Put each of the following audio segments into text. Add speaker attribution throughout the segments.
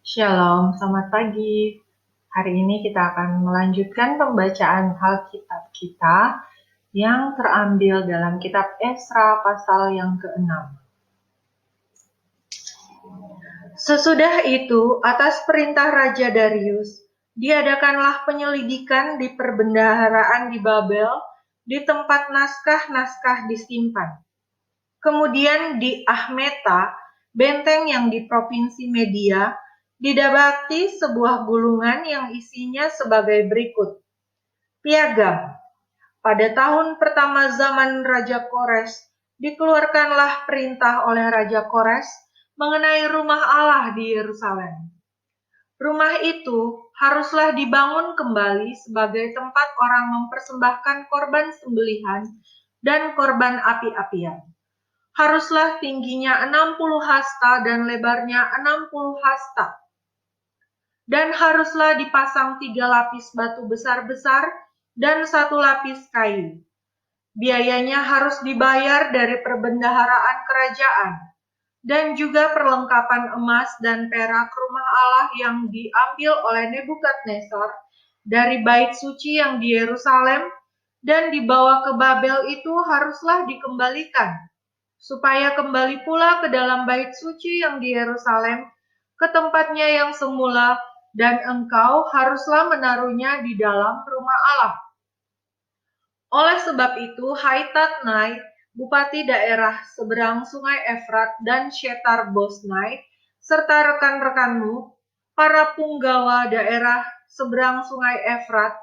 Speaker 1: Shalom, selamat pagi. Hari ini kita akan melanjutkan pembacaan Alkitab kita yang terambil dalam kitab Esra pasal yang ke-6. Sesudah itu, atas perintah Raja Darius, diadakanlah penyelidikan di perbendaharaan di Babel, di tempat naskah-naskah disimpan. Kemudian di Ahmeta, benteng yang di provinsi Media, didapati sebuah gulungan yang isinya sebagai berikut. Piagam. Pada tahun pertama zaman Raja Kores, dikeluarkanlah perintah oleh Raja Kores mengenai rumah Allah di Yerusalem. Rumah itu haruslah dibangun kembali sebagai tempat orang mempersembahkan korban sembelihan dan korban api-apian. Haruslah tingginya 60 hasta dan lebarnya 60 hasta. Dan haruslah dipasang 3 lapis batu besar-besar dan 1 lapis kayu. Biayanya harus dibayar dari perbendaharaan kerajaan dan juga perlengkapan emas dan perak rumah Allah yang diambil oleh Nebukadnezar dari bait suci yang di Yerusalem dan dibawa ke Babel itu haruslah dikembalikan, supaya kembali pula ke dalam bait suci yang di Yerusalem, ke tempatnya yang semula, dan engkau haruslah menaruhnya di dalam rumah Allah. Oleh sebab itu, hai Tatnai, bupati daerah seberang sungai Efrat dan Shetar-Bosnai, serta rekan-rekanmu, para punggawa daerah seberang sungai Efrat,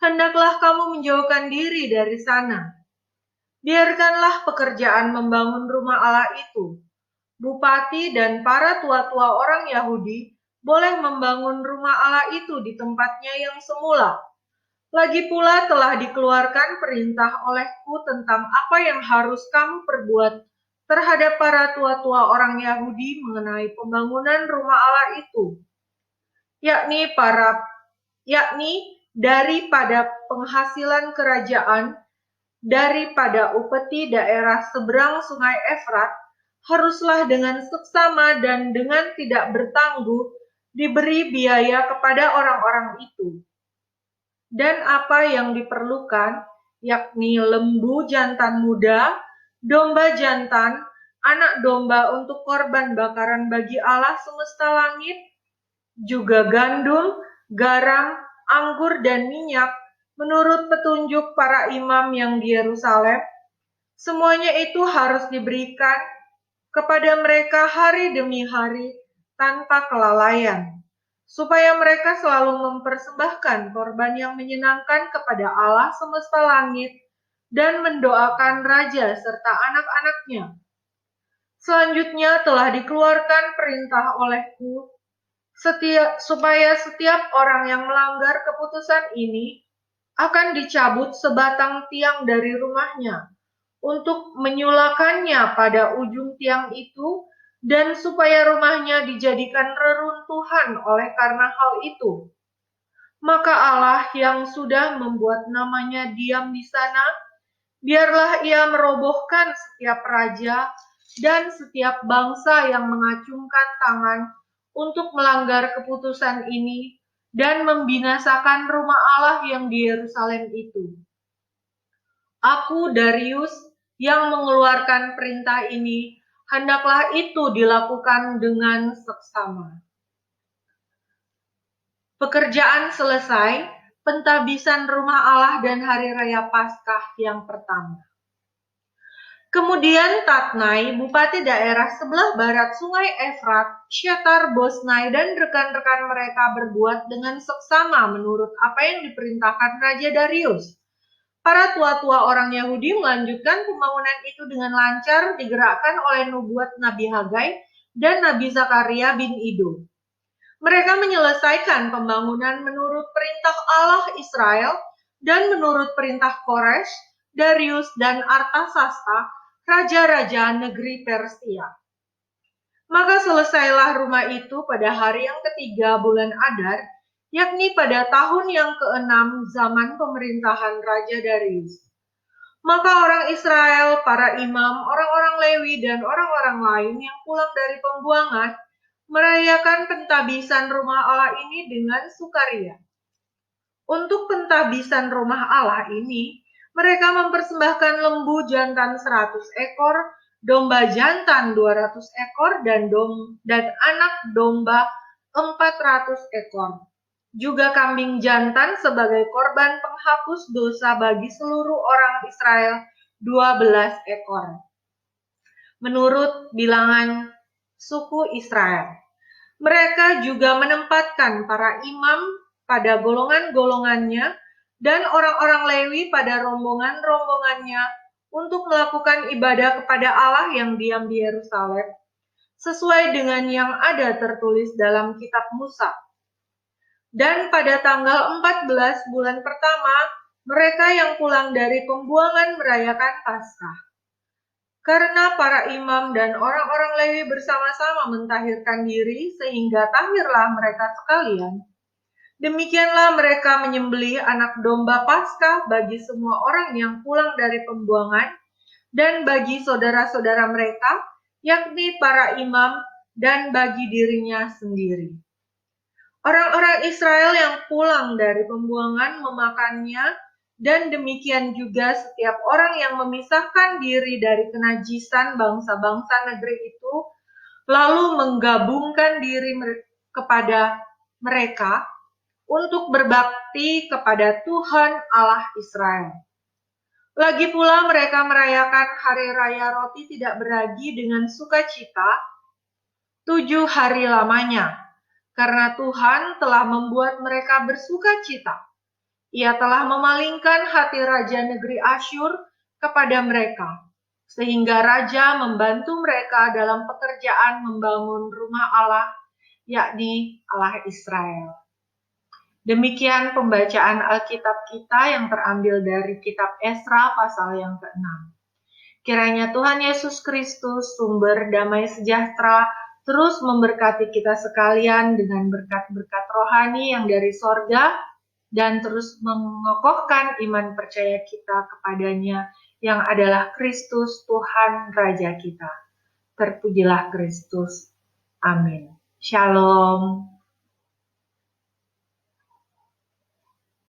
Speaker 1: hendaklah kamu menjauhkan diri dari sana. Biarkanlah pekerjaan membangun rumah Allah itu. Bupati dan para tua-tua orang Yahudi boleh membangun rumah Allah itu di tempatnya yang semula. Lagi pula telah dikeluarkan perintah olehku tentang apa yang harus kamu perbuat terhadap para tua-tua orang Yahudi mengenai pembangunan rumah Allah itu, yakni daripada penghasilan kerajaan, daripada upeti daerah seberang sungai Efrat, haruslah dengan seksama dan dengan tidak bertangguh diberi biaya kepada orang-orang itu. Dan apa yang diperlukan, yakni lembu jantan muda, domba jantan, anak domba untuk korban bakaran bagi Allah semesta langit, juga gandum, garam, anggur, dan minyak, menurut petunjuk para imam yang di Yerusalem. Semuanya itu harus diberikan kepada mereka hari demi hari tanpa kelalaian, supaya mereka selalu mempersembahkan korban yang menyenangkan kepada Allah semesta langit dan mendoakan raja serta anak-anaknya. Selanjutnya telah dikeluarkan perintah olehku supaya setiap orang yang melanggar keputusan ini akan dicabut sebatang tiang dari rumahnya untuk menyulakannya pada ujung tiang itu, dan supaya rumahnya dijadikan reruntuhan oleh karena hal itu. Maka Allah yang sudah membuat namanya diam di sana, biarlah ia merobohkan setiap raja dan setiap bangsa yang mengacungkan tangan untuk melanggar keputusan ini dan membinasakan rumah Allah yang di Yerusalem itu. Aku, Darius, yang mengeluarkan perintah ini, hendaklah itu dilakukan dengan seksama. Pekerjaan selesai, pentabisan rumah Allah dan hari raya Paskah yang pertama. Kemudian Tatnai, bupati daerah sebelah barat sungai Efrat, Shetar-Bosnai, dan rekan-rekan mereka berbuat dengan seksama menurut apa yang diperintahkan Raja Darius. Para tua-tua orang Yahudi melanjutkan pembangunan itu dengan lancar, digerakkan oleh nubuat Nabi Hagai dan Nabi Zakaria bin Ido. Mereka menyelesaikan pembangunan menurut perintah Allah Israel dan menurut perintah Kores, Darius, dan Artasasta, raja-raja negeri Persia. Maka selesailah rumah itu pada hari yang ketiga bulan Adar, yakni pada tahun yang ke-6 zaman pemerintahan Raja Darius. Maka orang Israel, para imam, orang-orang Lewi, dan orang-orang lain yang pulang dari pembuangan merayakan pentabisan rumah Allah ini dengan sukaria. Untuk pentabisan rumah Allah ini, mereka mempersembahkan lembu jantan 100 ekor, domba jantan 200 ekor, dan anak domba 400 ekor. Juga kambing jantan sebagai korban penghapus dosa bagi seluruh orang Israel 12 ekor. Menurut bilangan suku Israel. Mereka juga menempatkan para imam pada golongan-golongannya dan orang-orang Lewi pada rombongan-rombongannya untuk melakukan ibadah kepada Allah yang diam di Yerusalem, sesuai dengan yang ada tertulis dalam kitab Musa. Dan pada tanggal 14 bulan pertama, mereka yang pulang dari pembuangan merayakan Paskah. Karena para imam dan orang-orang Lewi bersama-sama mentahirkan diri, sehingga tahirlah mereka sekalian. Demikianlah mereka menyembelih anak domba Paskah bagi semua orang yang pulang dari pembuangan dan bagi saudara-saudara mereka, yakni para imam, dan bagi dirinya sendiri. Orang-orang Israel yang pulang dari pembuangan memakannya, dan demikian juga setiap orang yang memisahkan diri dari kenajisan bangsa-bangsa negeri itu, lalu menggabungkan diri kepada mereka untuk berbakti kepada Tuhan Allah Israel. Lagi pula mereka merayakan hari raya roti tidak beragi dengan sukacita 7 hari lamanya, karena Tuhan telah membuat mereka bersukacita. Ia telah memalingkan hati raja negeri Asyur kepada mereka, sehingga raja membantu mereka dalam pekerjaan membangun rumah Allah, yakni Allah Israel. Demikian pembacaan Alkitab kita yang terambil dari kitab Esra pasal yang ke-6. Kiranya Tuhan Yesus Kristus, sumber damai sejahtera, terus memberkati kita sekalian dengan berkat-berkat rohani yang dari sorga, dan terus mengokohkan iman percaya kita kepadanya yang adalah Kristus Tuhan Raja kita. Terpujilah Kristus. Amin. Shalom.